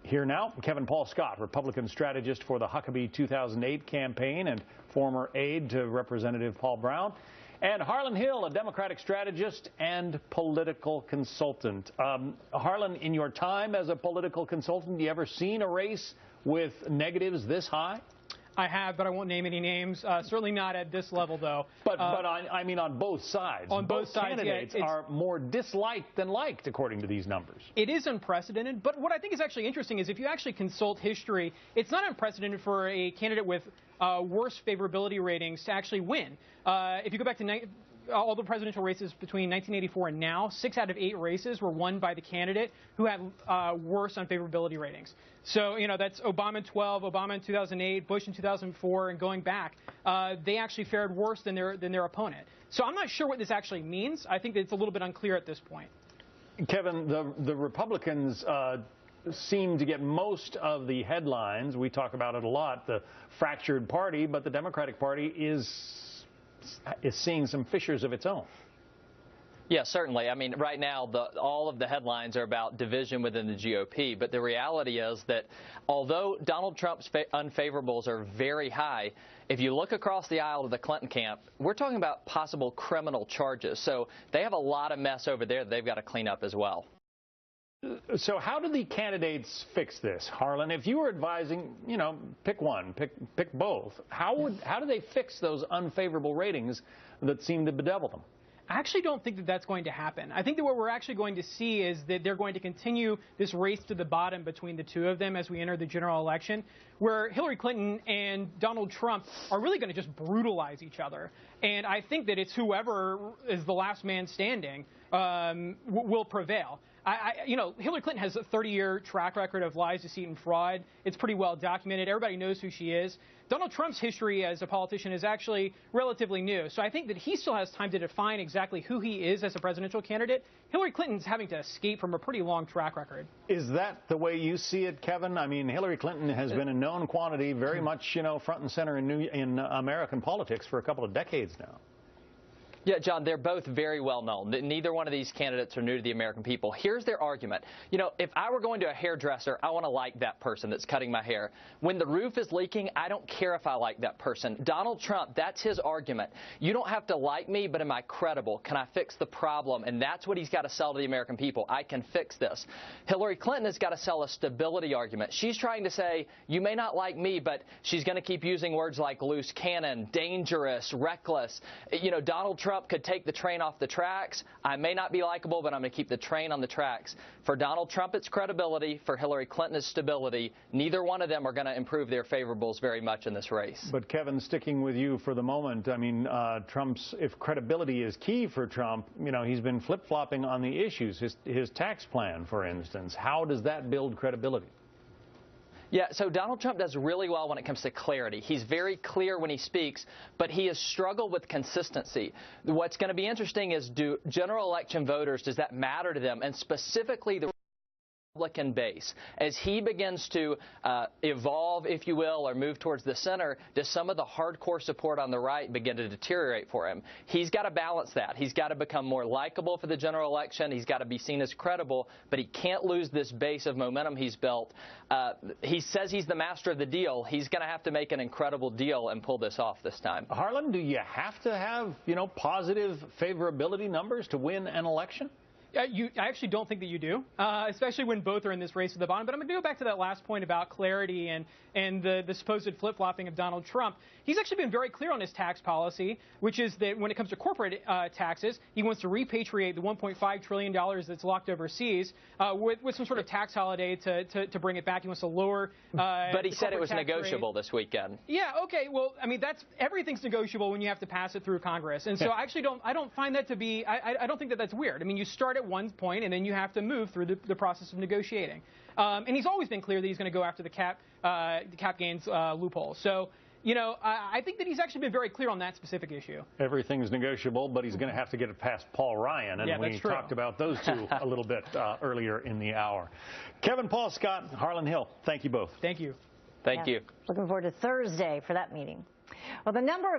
Here now, Kevin Paul Scott, Republican strategist for the Huckabee 2008 campaign and former aide to Representative Paul Brown, and Harlan Hill, a Democratic strategist and political consultant. Harlan, in your time as a political consultant, you ever seen a race with negatives this high? I have, but I won't name any names. Certainly not at this level, though. I mean on both sides. On both sides, candidates are more disliked than liked, according to these numbers. It is unprecedented, but what I think is actually interesting is if you actually consult history, it's not unprecedented for a candidate with worse favorability ratings to actually win. If you go back to all the presidential races between 1984 and now, 6 out of 8 races were won by the candidate who had worse unfavorability ratings. So, you know, that's Obama in 12, Obama in 2008, Bush in 2004, and going back, they actually fared worse than their opponent. So I'm not sure what this actually means. I think that it's a little bit unclear at this point. Kevin, the Republicans seem to get most of the headlines. We talk about it a lot, the fractured party, but the Democratic Party is seeing some fissures of its own. Yeah, certainly. I mean, right now, all of the headlines are about division within the GOP, but the reality is that although Donald Trump's unfavorables are very high, if you look across the aisle to the Clinton camp, we're talking about possible criminal charges. So they have a lot of mess over there that they've got to clean up as well. So how do the candidates fix this, Harlan? If you were advising, you know, pick one, pick both, how do they fix those unfavorable ratings that seem to bedevil them? I actually don't think that that's going to happen. I think that what we're actually going to see is that they're going to continue this race to the bottom between the two of them as we enter the general election, where Hillary Clinton and Donald Trump are really going to just brutalize each other. And I think that it's whoever is the last man standing will prevail. You know, Hillary Clinton has a 30-year track record of lies, deceit, and fraud. It's pretty well documented. Everybody knows who she is. Donald Trump's history as a politician is actually relatively new. So I think that he still has time to define exactly who he is as a presidential candidate. Hillary Clinton's having to escape from a pretty long track record. Is that the way you see it, Kevin? I mean, Hillary Clinton has been a known quantity, very much, you know, front and center in American politics for a couple of decades now. Yeah, John, they're both very well known. Neither one of these candidates are new to the American people. Here's their argument. You know, if I were going to a hairdresser, I want to like that person that's cutting my hair. When the roof is leaking, I don't care if I like that person. Donald Trump, that's his argument. You don't have to like me, but am I credible? Can I fix the problem? And that's what he's got to sell to the American people. I can fix this. Hillary Clinton has got to sell a stability argument. She's trying to say, you may not like me, but she's going to keep using words like loose cannon, dangerous, reckless. You know, Donald Trump could take the train off the tracks. I may not be likable, but I'm going to keep the train on the tracks. For Donald Trump, it's credibility. For Hillary Clinton, it's stability. Neither one of them are going to improve their favorables very much in this race. But Kevin, sticking with you for the moment, I mean, if credibility is key for Trump, you know, he's been flip-flopping on the issues. His tax plan, for instance, how does that build credibility? Yeah, so Donald Trump does really well when it comes to clarity. He's very clear when he speaks, but he has struggled with consistency. What's going to be interesting is, do general election voters, does that matter to them? And specifically the Republican base. As he begins to evolve, if you will, or move towards the center, does some of the hardcore support on the right begin to deteriorate for him? He's got to balance that. He's got to become more likable for the general election. He's got to be seen as credible, but he can't lose this base of momentum he's built. He says he's the master of the deal. He's going to have to make an incredible deal and pull this off this time. Harlan, do you have to have, you know, positive favorability numbers to win an election? I actually don't think that you do, especially when both are in this race at the bottom. But I'm going to go back to that last point about clarity and the supposed flip-flopping of Donald Trump. He's actually been very clear on his tax policy, which is that when it comes to corporate taxes, he wants to repatriate the $1.5 trillion that's locked overseas with some sort of tax holiday to bring it back. He wants to lower But he said it was negotiable this weekend. Yeah, okay. Well, I mean, everything's negotiable when you have to pass it through Congress. And so I don't find that to be, I don't think that that's weird. I mean, you start at one point and then you have to move through the process of negotiating. And he's always been clear that he's going to go after the cap gains loophole. So, you know, I think that he's actually been very clear on that specific issue. Everything's negotiable, but he's going to have to get it past Paul Ryan. And we talked about those two a little bit earlier in the hour. Kevin Paul Scott, Harlan Hill, thank you both. Thank you. Thank you. Looking forward to Thursday for that meeting. Well, the number of